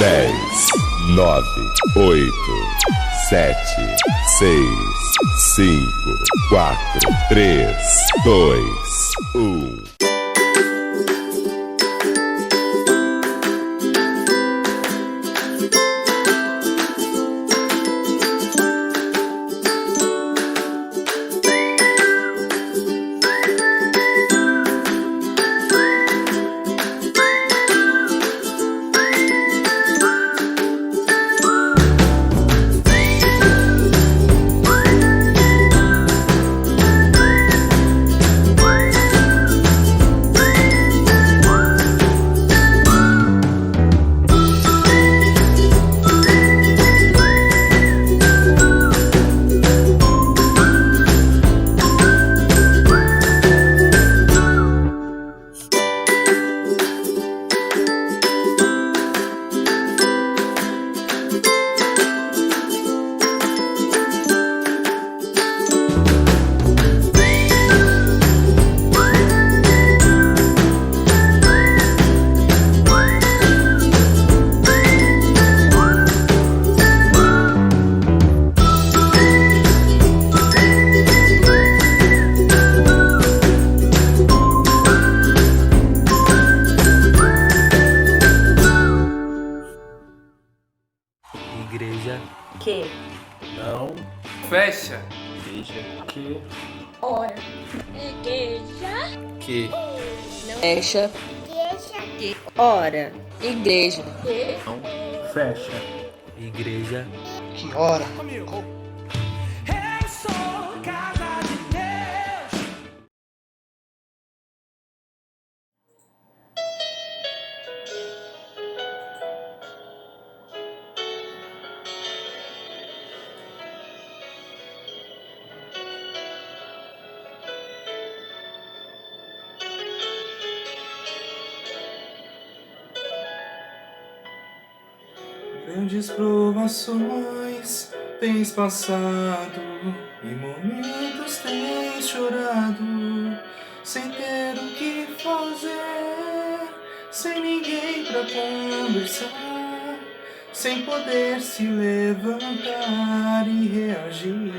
10, 9, 8, 7, 6, 5, 4, 3, 2, 1. Igreja que não fecha, igreja que ora, Igreja. que fecha, Igreja. que ora, igreja, não fecha. igreja que ora. Eu sou casa de Deus. Grandes provações tens passado e momentos tens chorado, sem ter o que fazer, sem ninguém pra conversar, sem poder se levantar e reagir.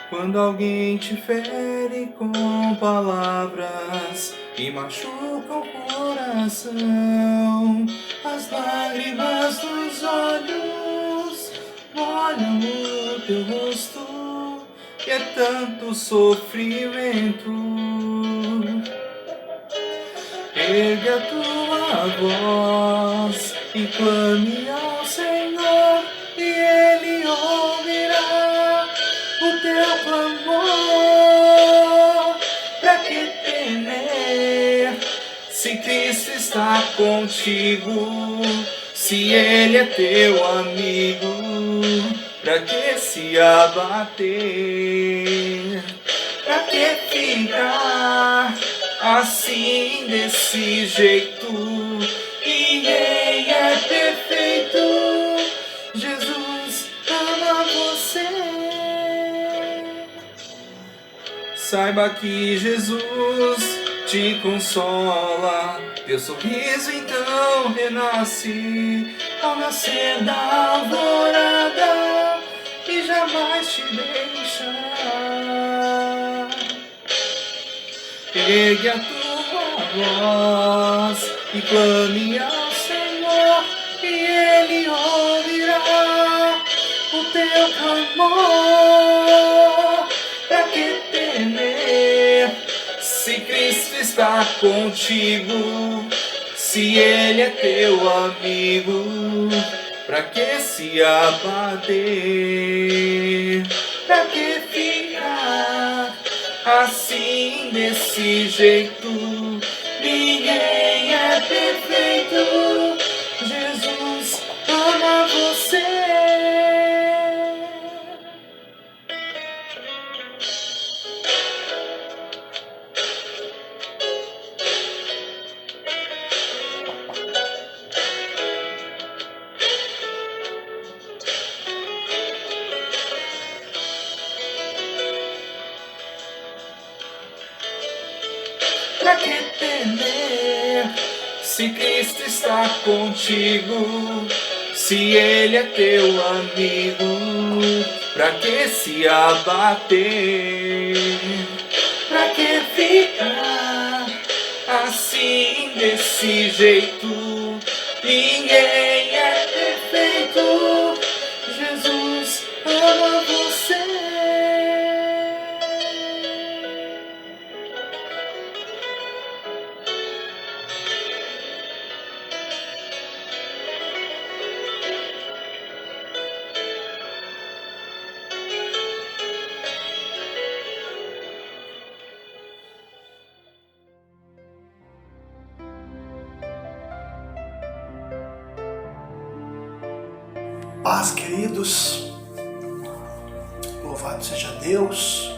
Quando alguém te fere com palavras e machuca o coração, as lágrimas dos olhos molham o teu rosto e é tanto sofrimento. Ergue a tua voz e clame ao Senhor e Ele ouvirá o teu clamor. Pra que temer se Cristo está contigo? Se Ele é teu amigo, pra que se abater? Pra que ficar assim desse jeito? Ninguém é perfeito. Jesus ama você. Saiba que Jesus te consola, teu sorriso então renasce ao nascer da alvorada e jamais te deixará. Ergue a tua voz e clame ao Senhor e Ele ouvirá o teu clamor. Pra que temer se Cristo está contigo? Se Ele é teu amigo, pra que se abater? Pra que ficar assim desse jeito? Ninguém é perfeito. Jesus ama você. Pra que temer Se Cristo está contigo, se Ele é teu amigo, pra que se abater? Pra que ficar assim, desse jeito? Ninguém é perfeito. Jesus ama você. Paz, queridos, louvado seja Deus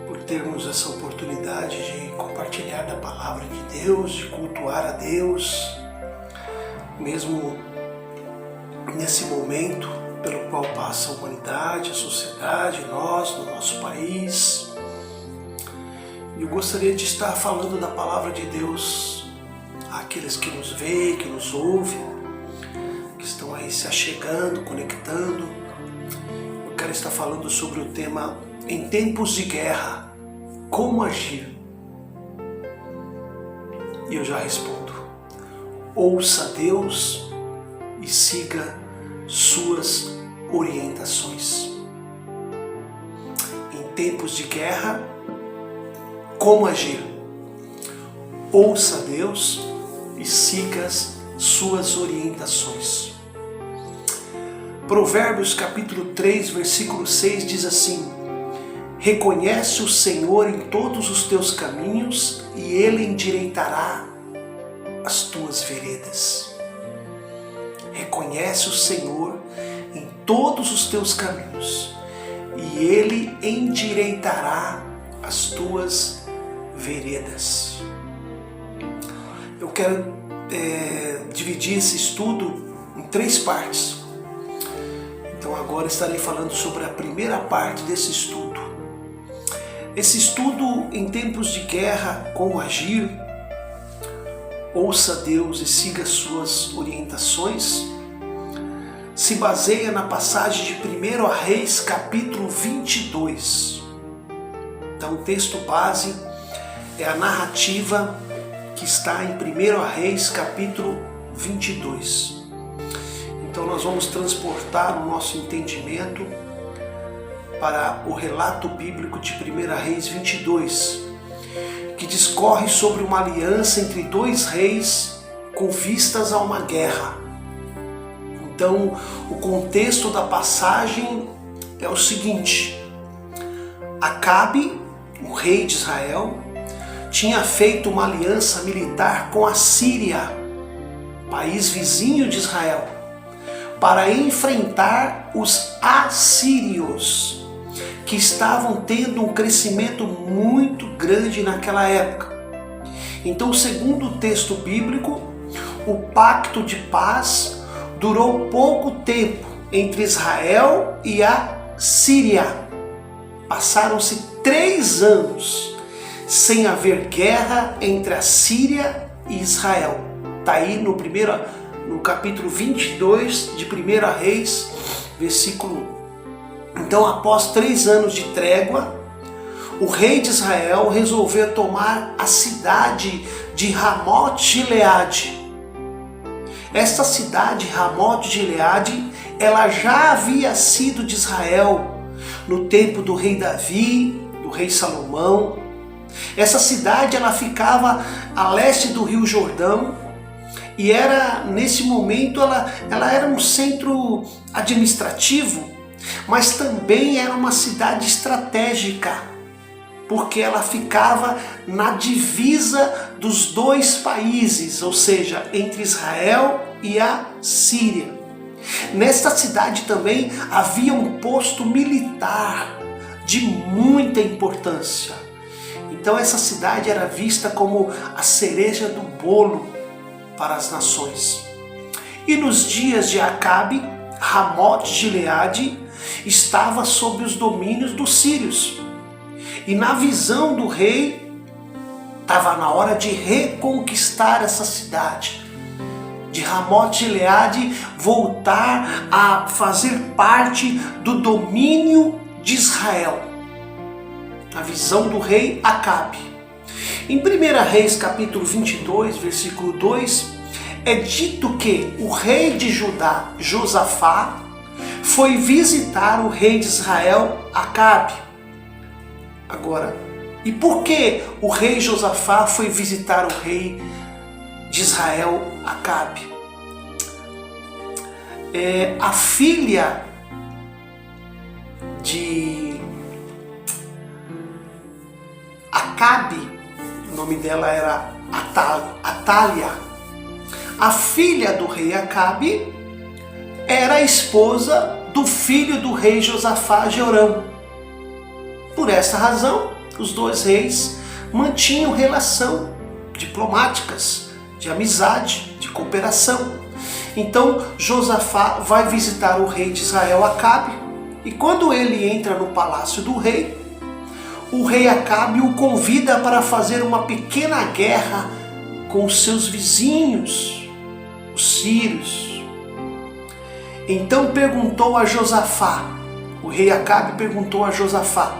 por termos essa oportunidade de compartilhar da palavra de Deus, de cultuar a Deus, mesmo nesse momento pelo qual passa a humanidade, a sociedade, nós, no nosso país. Eu gostaria de estar falando da palavra de Deus àqueles que nos veem, que nos ouvem, que estão aí se achegando, conectando. Eu quero estar falando sobre o tema em tempos de guerra, como agir? E eu já respondo: ouça Deus e siga suas orientações. Em tempos de guerra, como agir? Ouça Deus e siga suas orientações. Provérbios capítulo 3, versículo 6 diz assim: reconhece o Senhor em todos os teus caminhos e Ele endireitará as tuas veredas. Reconhece o Senhor em todos os teus caminhos e Ele endireitará as tuas veredas. Eu quero dividir esse estudo em 3 partes. Então agora estarei falando sobre a primeira parte desse estudo. Esse estudo em tempos de guerra, como agir, ouça Deus e siga suas orientações, se baseia na passagem de 1 Reis capítulo 22. Então o texto base é a narrativa que está em 1 Reis capítulo 22. Então nós vamos transportar o nosso entendimento para o relato bíblico de 1 Reis 22, que discorre sobre uma aliança entre 2 reis com vistas a uma guerra. Então o contexto da passagem é o seguinte: Acabe, o rei de Israel, tinha feito uma aliança militar com a Síria, país vizinho de Israel, para enfrentar os assírios, que estavam tendo um crescimento muito grande naquela época. Então, segundo o texto bíblico, o pacto de paz durou pouco tempo entre Israel e a Síria. Passaram-se 3 anos sem haver guerra entre a Síria e Israel. Está aí no capítulo 22 de 1 Reis, versículo 1. Então, após 3 anos de trégua, o rei de Israel resolveu tomar a cidade de Ramote-Gileade. Esta cidade, Ramote-Gileade, ela já havia sido de Israel no tempo do rei Davi, do rei Salomão. Essa cidade ela ficava a leste do rio Jordão e nesse momento ela era um centro administrativo, mas também era uma cidade estratégica, porque ela ficava na divisa dos 2 países, ou seja, entre Israel e a Síria. Nesta cidade também havia um posto militar de muita importância. Então essa cidade era vista como a cereja do bolo para as nações. E nos dias de Acabe, Ramote-Gileade estava sob os domínios dos sírios. E na visão do rei, Estava na hora de reconquistar essa cidade, de Ramote Gileade voltar a fazer parte do domínio de Israel. A visão do rei Acabe. Em 1 Reis capítulo 22, versículo 2, é dito que o rei de Judá, Josafá, foi visitar o rei de Israel, Acabe. Agora, e por que o rei Josafá foi visitar o rei de Israel, Acabe? A filha de Acabe, o nome dela era Atália. A filha do rei Acabe era a esposa do filho do rei Josafá, Jorão. Por essa razão, os dois reis mantinham relação diplomáticas, de amizade, de cooperação. Então Josafá vai visitar o rei de Israel, Acabe, e quando ele entra no palácio do rei, o rei Acabe o convida para fazer uma pequena guerra com os seus vizinhos, os sírios. Então perguntou a Josafá, o rei Acabe perguntou a Josafá: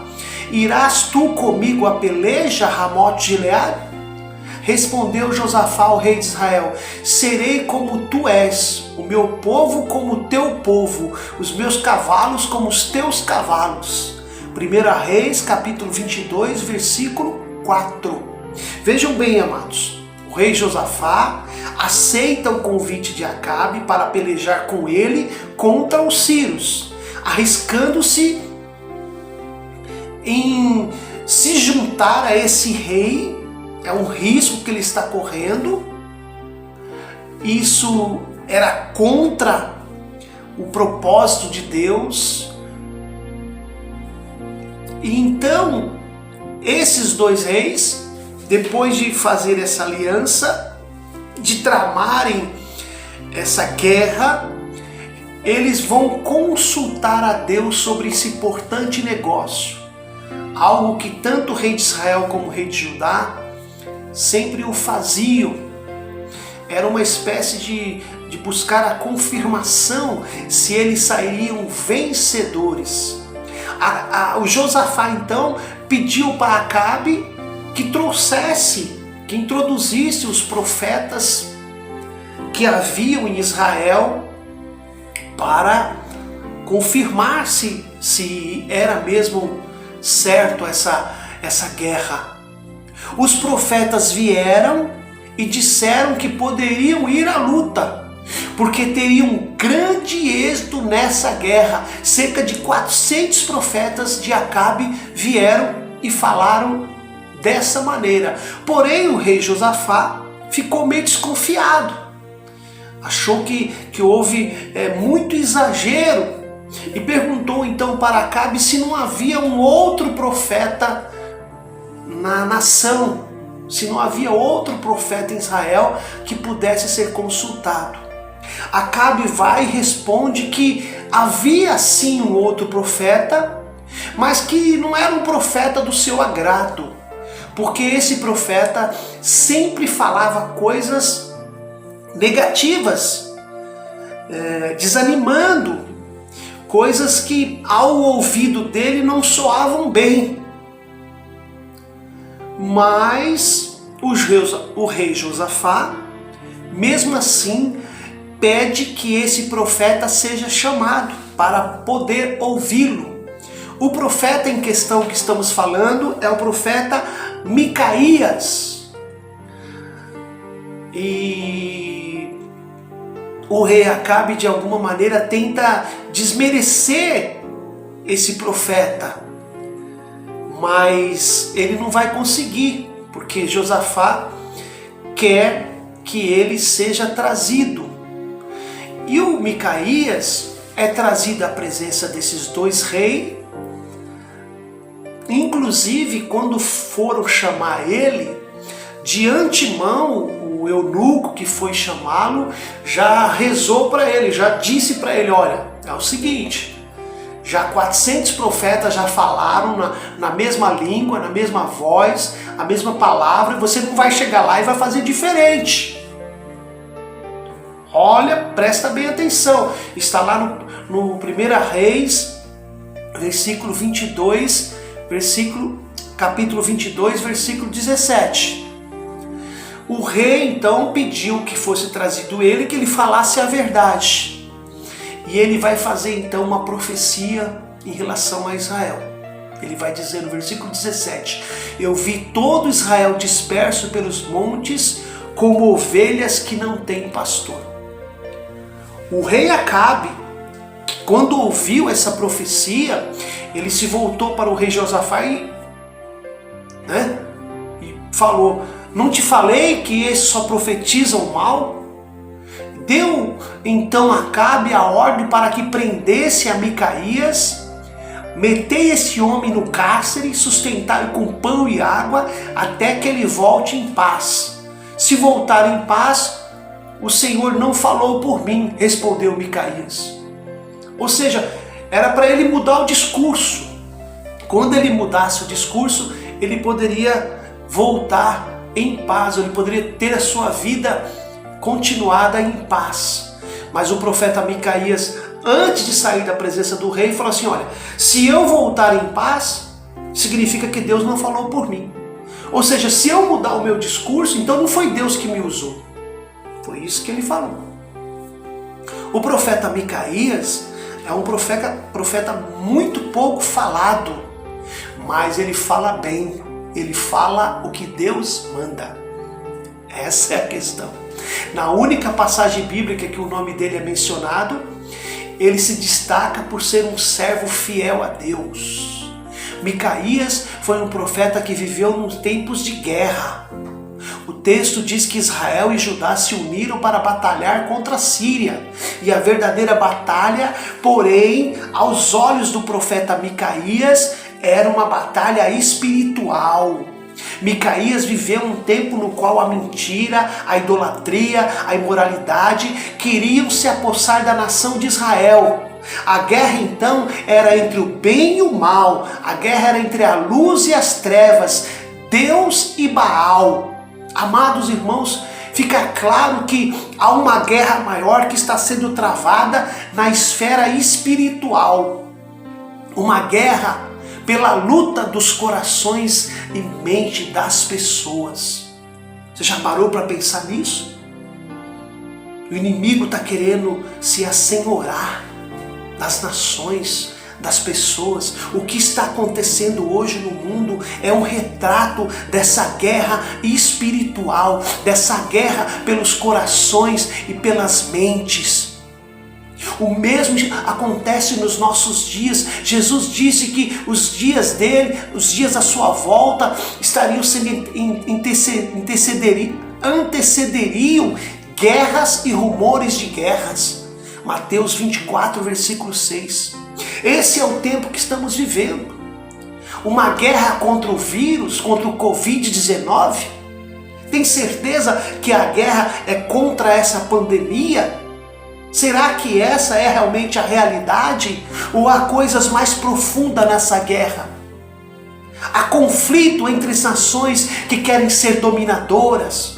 irás tu comigo a peleja, Ramote Gileade? Respondeu Josafá ao rei de Israel: serei como tu és, o meu povo como o teu povo, os meus cavalos como os teus cavalos. 1 Reis capítulo 22, versículo 4. Vejam bem, amados, o rei Josafá aceita o convite de Acabe para pelejar com ele contra os sírios, arriscando-se em se juntar a esse rei. É um risco que ele está correndo. Isso era contra o propósito de Deus. E então, esses dois reis, depois de fazer essa aliança, de tramarem essa guerra, eles vão consultar a Deus sobre esse importante negócio. Algo que tanto o rei de Israel como o rei de Judá sempre o faziam. Era uma espécie de buscar a confirmação se eles sairiam vencedores. O Josafá então pediu para Acabe que trouxesse, que introduzisse os profetas que haviam em Israel para confirmar se era mesmo certo essa guerra. Os profetas vieram e disseram que poderiam ir à luta, porque teriam um grande êxito nessa guerra. Cerca de 400 profetas de Acabe vieram e falaram dessa maneira. Porém, o rei Josafá ficou meio desconfiado. Achou que houve muito exagero e perguntou então para Acabe se não havia um outro profeta na nação, se não havia outro profeta em Israel que pudesse ser consultado. Acabe vai e responde que havia sim um outro profeta, mas que não era um profeta do seu agrado, porque esse profeta sempre falava coisas negativas, desanimando, coisas que ao ouvido dele não soavam bem. Mas o rei Josafá, mesmo assim, pede que esse profeta seja chamado para poder ouvi-lo. O profeta em questão que estamos falando é o profeta Micaías. E o rei Acabe de alguma maneira tenta desmerecer esse profeta, mas ele não vai conseguir, porque Josafá quer que ele seja trazido. E o Micaías é trazido à presença desses dois reis. Inclusive, quando foram chamar ele, de antemão, o eunuco que foi chamá-lo já rezou para ele, já disse para ele: olha, é o seguinte, já 400 profetas já falaram na mesma língua, na mesma voz, a mesma palavra, você não vai chegar lá e vai fazer diferente. Olha, presta bem atenção. Está lá no 1 Reis, versículo 22, capítulo 22, versículo 17. O rei então pediu que fosse trazido ele, que ele falasse a verdade. E ele vai fazer então uma profecia em relação a Israel. Ele vai dizer no versículo 17: eu vi todo Israel disperso pelos montes, como ovelhas que não têm pastor. O rei Acabe, quando ouviu essa profecia, ele se voltou para o rei Josafá e falou: não te falei que esses só profetizam mal? Deu então Acabe a ordem para que prendesse a Micaías, metei esse homem no cárcere, sustentai com pão e água, até que ele volte em paz. Se voltar em paz, o Senhor não falou por mim, respondeu Micaías. Ou seja, era para ele mudar o discurso. Quando ele mudasse o discurso, ele poderia voltar em paz, ele poderia ter a sua vida continuada em paz. Mas o profeta Micaías, antes de sair da presença do rei, falou assim: olha, se eu voltar em paz, significa que Deus não falou por mim. Ou seja, se eu mudar o meu discurso, então não foi Deus que me usou. Foi isso que ele falou. O profeta Micaías é um profeta muito pouco falado, mas ele fala bem, ele fala o que Deus manda. Essa é a questão. Na única passagem bíblica que o nome dele é mencionado, ele se destaca por ser um servo fiel a Deus. Micaías foi um profeta que viveu nos tempos de guerra. O texto diz que Israel e Judá se uniram para batalhar contra a Síria. E a verdadeira batalha, porém, aos olhos do profeta Micaías, era uma batalha espiritual. Micaías viveu um tempo no qual a mentira, a idolatria, a imoralidade queriam se apossar da nação de Israel. A guerra então era entre o bem e o mal. A guerra era entre a luz e as trevas, Deus e Baal. Amados irmãos, fica claro que há uma guerra maior que está sendo travada na esfera espiritual. Uma guerra pela luta dos corações e mente das pessoas. Você já parou para pensar nisso? O inimigo está querendo se assenhorar das nações, das pessoas. O que está acontecendo hoje no mundo é um retrato dessa guerra espiritual, dessa guerra pelos corações e pelas mentes. O mesmo acontece nos nossos dias. Jesus disse que os dias dele, os dias da sua volta, estariam sendo antecederiam guerras e rumores de guerras. Mateus 24, versículo 6. Esse é o tempo que estamos vivendo. Uma guerra contra o vírus, contra o Covid-19. Tem certeza que a guerra é contra essa pandemia? Será que essa é realmente a realidade? Ou há coisas mais profundas nessa guerra? Há conflito entre as nações que querem ser dominadoras.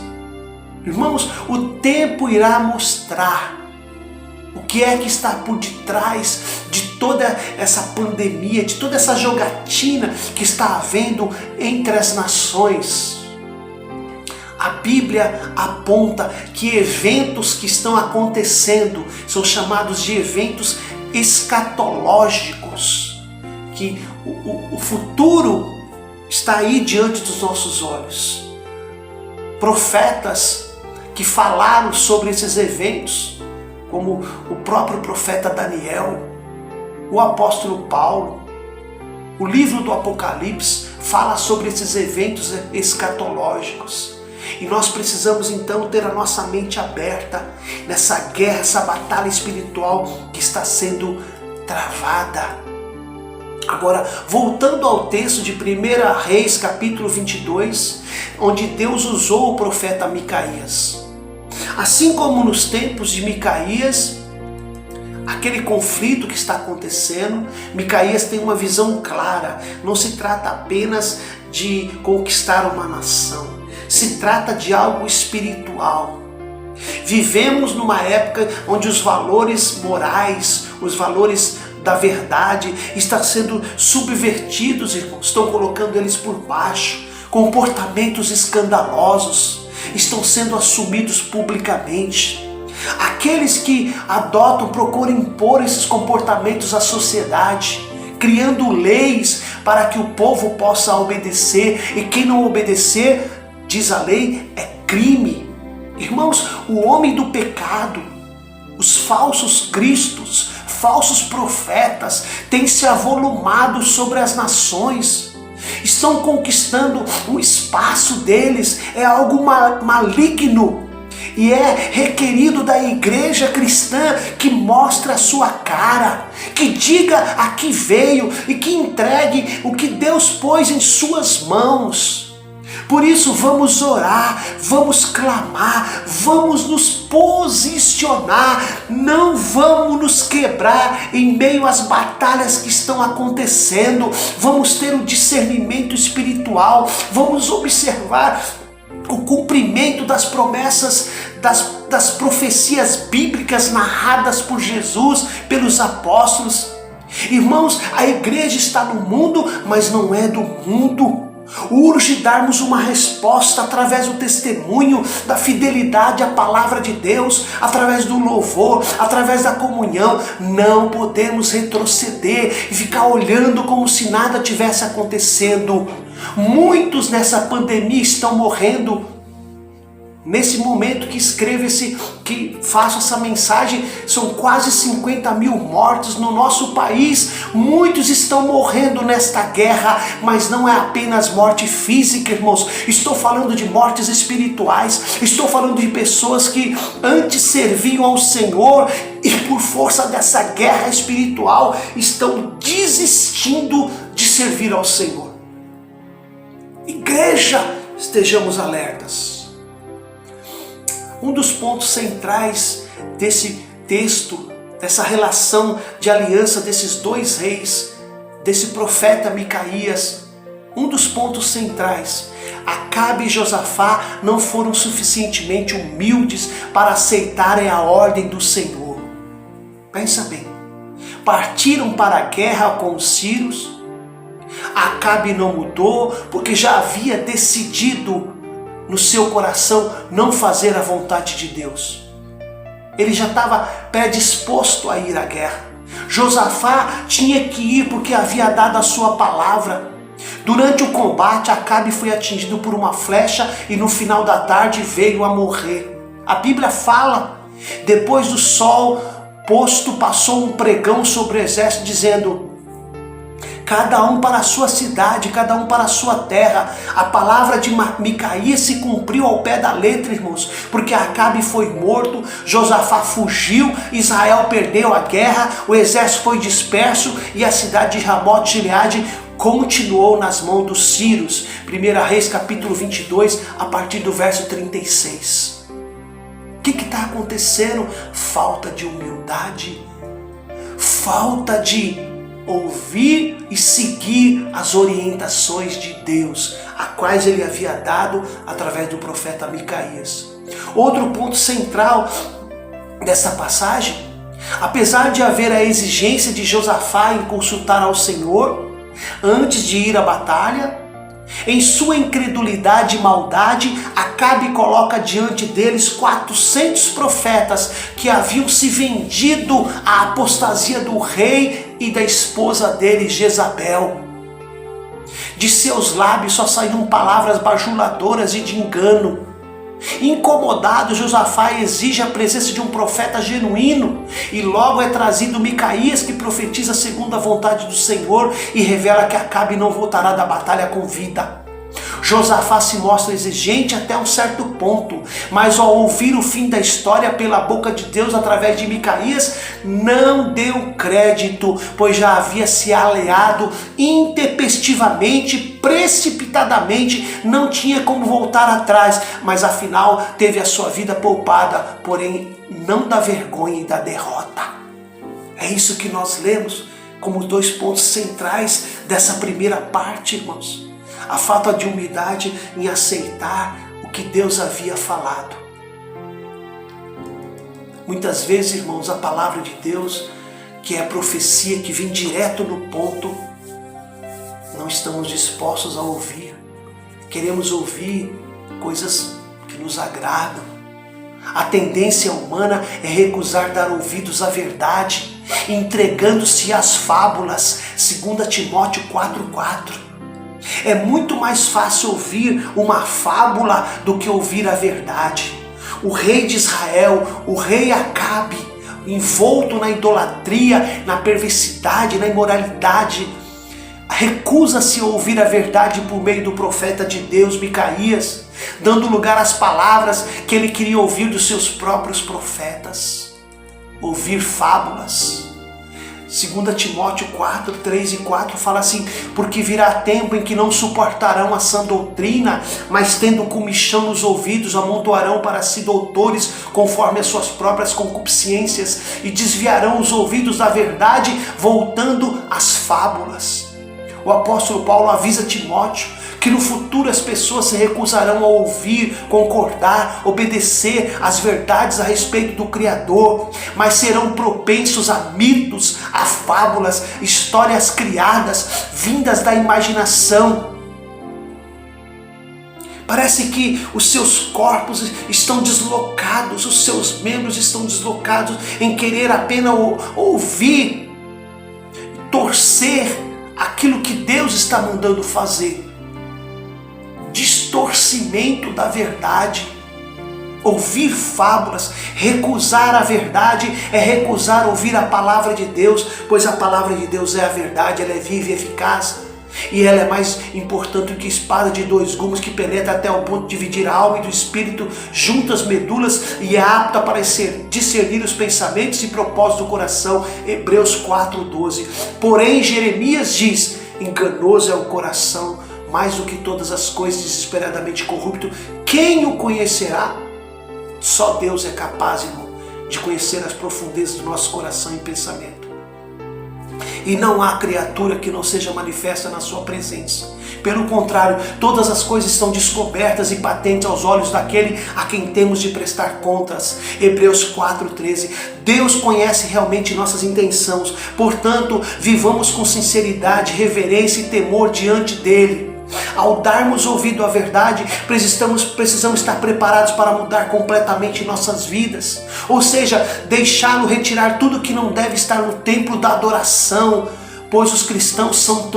Irmãos, o tempo irá mostrar o que é que está por detrás de toda essa pandemia, de toda essa jogatina que está havendo entre as nações. A Bíblia aponta que eventos que estão acontecendo são chamados de eventos escatológicos, que o futuro está aí diante dos nossos olhos. Profetas que falaram sobre esses eventos, como o próprio profeta Daniel, o apóstolo Paulo, o livro do Apocalipse fala sobre esses eventos escatológicos. E nós precisamos então ter a nossa mente aberta nessa guerra, essa batalha espiritual que está sendo travada. Agora, voltando ao texto de 1 Reis, capítulo 22, onde Deus usou o profeta Micaías. Assim como nos tempos de Micaías, aquele conflito que está acontecendo, Micaías tem uma visão clara. Não se trata apenas de conquistar uma nação. Se trata de algo espiritual. Vivemos numa época onde os valores morais, os valores da verdade estão sendo subvertidos, irmãos. Estão colocando eles por baixo. Comportamentos escandalosos estão sendo assumidos publicamente. Aqueles que adotam, procuram impor esses comportamentos à sociedade, criando leis para que o povo possa obedecer, e quem não obedecer, diz a lei, é crime. Irmãos, o homem do pecado, os falsos cristos, falsos profetas têm se avolumado sobre as nações, estão conquistando o espaço deles, é algo maligno. E é requerido da igreja cristã que mostre a sua cara, que diga a que veio e que entregue o que Deus pôs em suas mãos. Por isso vamos orar, vamos clamar, vamos nos posicionar, não vamos nos quebrar em meio às batalhas que estão acontecendo. Vamos ter um discernimento espiritual, vamos observar o cumprimento das promessas, das profecias bíblicas narradas por Jesus, pelos apóstolos. Irmãos, a igreja está no mundo, mas não é do mundo. Urge darmos uma resposta através do testemunho, da fidelidade à palavra de Deus, através do louvor, através da comunhão. Não podemos retroceder e ficar olhando como se nada tivesse acontecendo. Muitos nessa pandemia estão morrendo. Nesse momento que escrevo que faço essa mensagem, são quase 50 mil mortos no nosso país. Muitos estão morrendo nesta guerra, mas não é apenas morte física, irmãos. Estou falando de mortes espirituais. Estou falando de pessoas que antes serviam ao Senhor e por força dessa guerra espiritual estão desistindo de servir ao Senhor. Igreja, estejamos alertas. Um dos pontos centrais desse texto, dessa relação de aliança desses dois reis, desse profeta Micaías, um dos pontos centrais, Acabe e Josafá não foram suficientemente humildes para aceitarem a ordem do Senhor. Pensa bem, partiram para a guerra com os sírios. Acabe não mudou porque já havia decidido no seu coração não fazer a vontade de Deus. Ele já estava predisposto a ir à guerra. Josafá tinha que ir porque havia dado a sua palavra. Durante o combate, Acabe foi atingido por uma flecha e no final da tarde veio a morrer. A Bíblia fala, depois do sol posto, passou um pregão sobre o exército dizendo: cada um para a sua cidade, cada um para a sua terra. A palavra de Micaías se cumpriu ao pé da letra, irmãos, porque Acabe foi morto, Josafá fugiu, Israel perdeu a guerra, o exército foi disperso e a cidade de Ramote Gileade continuou nas mãos dos sírios. 1 Reis capítulo 22, a partir do verso 36. O que está acontecendo? Falta de humildade, falta de ouvir e seguir as orientações de Deus, a quais ele havia dado através do profeta Micaías. Outro ponto central dessa passagem, apesar de haver a exigência de Josafá em consultar ao Senhor antes de ir à batalha, em sua incredulidade e maldade, Acabe coloca diante deles 400 profetas que haviam se vendido à apostasia do rei e da esposa dele, Jezabel. De seus lábios só saíam palavras bajuladoras e de engano. Incomodado, Josafá exige a presença de um profeta genuíno e logo é trazido Micaías, que profetiza segundo a vontade do Senhor e revela que Acabe não voltará da batalha com vida. Josafá se mostra exigente até um certo ponto, mas ao ouvir o fim da história pela boca de Deus através de Micaías, não deu crédito, pois já havia se aliado intempestivamente, precipitadamente, não tinha como voltar atrás, mas afinal teve a sua vida poupada, porém não da vergonha e da derrota. É isso que nós lemos como dois pontos centrais dessa primeira parte, irmãos. a falta de humildade em aceitar o que Deus havia falado. Muitas vezes, irmãos, a palavra de Deus, que é a profecia que vem direto no ponto, não estamos dispostos a ouvir. Queremos ouvir coisas que nos agradam. A tendência humana é recusar dar ouvidos à verdade, entregando-se às fábulas, 2 Timóteo 4,4. É muito mais fácil ouvir uma fábula do que ouvir a verdade. O rei de Israel, o rei Acabe, envolto na idolatria, na perversidade, na imoralidade, recusa-se a ouvir a verdade por meio do profeta de Deus, Micaías, dando lugar às palavras que ele queria ouvir dos seus próprios profetas. Ouvir fábulas. 2 Timóteo 4, 3 e 4 fala assim: porque virá tempo em que não suportarão a sã doutrina, mas tendo comichão nos ouvidos, amontoarão para si doutores conforme as suas próprias concupiscências e desviarão os ouvidos da verdade, voltando às fábulas. O apóstolo Paulo avisa Timóteo que no futuro as pessoas se recusarão a ouvir, concordar, obedecer às verdades a respeito do Criador, mas serão propensos a mitos, a fábulas, histórias criadas, vindas da imaginação. Parece que os seus corpos estão deslocados, os seus membros estão deslocados em querer apenas ouvir, torcer aquilo que Deus está mandando fazer. Distorcimento da verdade, ouvir fábulas, recusar a verdade é recusar ouvir a palavra de Deus, pois a palavra de Deus é a verdade, ela é viva e eficaz, e ela é mais importante do que espada de 2 gumes que penetra até o ponto de dividir a alma e do espírito, juntas medulas, e é apta para discernir os pensamentos e propósitos do coração. Hebreus 4:12. Porém Jeremias diz: enganoso é o coração mais do que todas as coisas, desesperadamente corrupto, quem o conhecerá? Só Deus é capaz, irmão, de conhecer as profundezas do nosso coração e pensamento. E não há criatura que não seja manifesta na sua presença. Pelo contrário, todas as coisas estão descobertas e patentes aos olhos daquele a quem temos de prestar contas. Hebreus 4:13. Deus conhece realmente nossas intenções, portanto, vivamos com sinceridade, reverência e temor diante dele. Ao darmos ouvido à verdade, precisamos estar preparados para mudar completamente nossas vidas. Ou seja, deixá-lo retirar tudo que não deve estar no templo da adoração, pois os cristãos são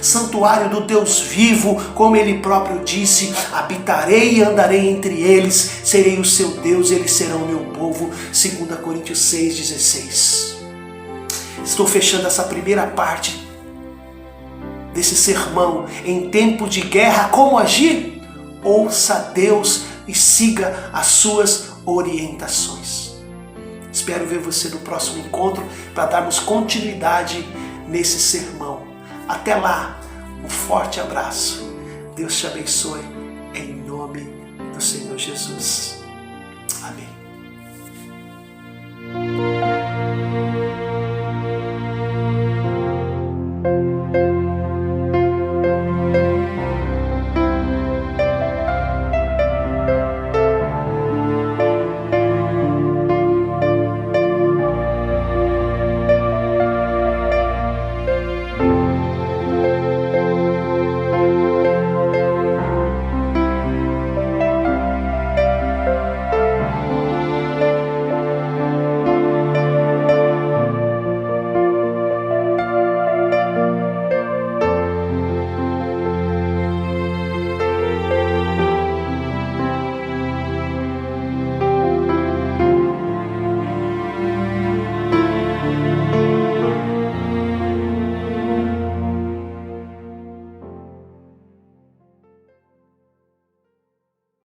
santuário do Deus vivo, como ele próprio disse: habitarei e andarei entre eles, serei o seu Deus e eles serão o meu povo. 2 Coríntios 6:16. Estou fechando essa primeira parte desse sermão. Em tempo de guerra, como agir? Ouça Deus e siga as suas orientações. Espero ver você no próximo encontro para darmos continuidade nesse sermão. Até lá, um forte abraço. Deus te abençoe em nome do Senhor Jesus. Amém.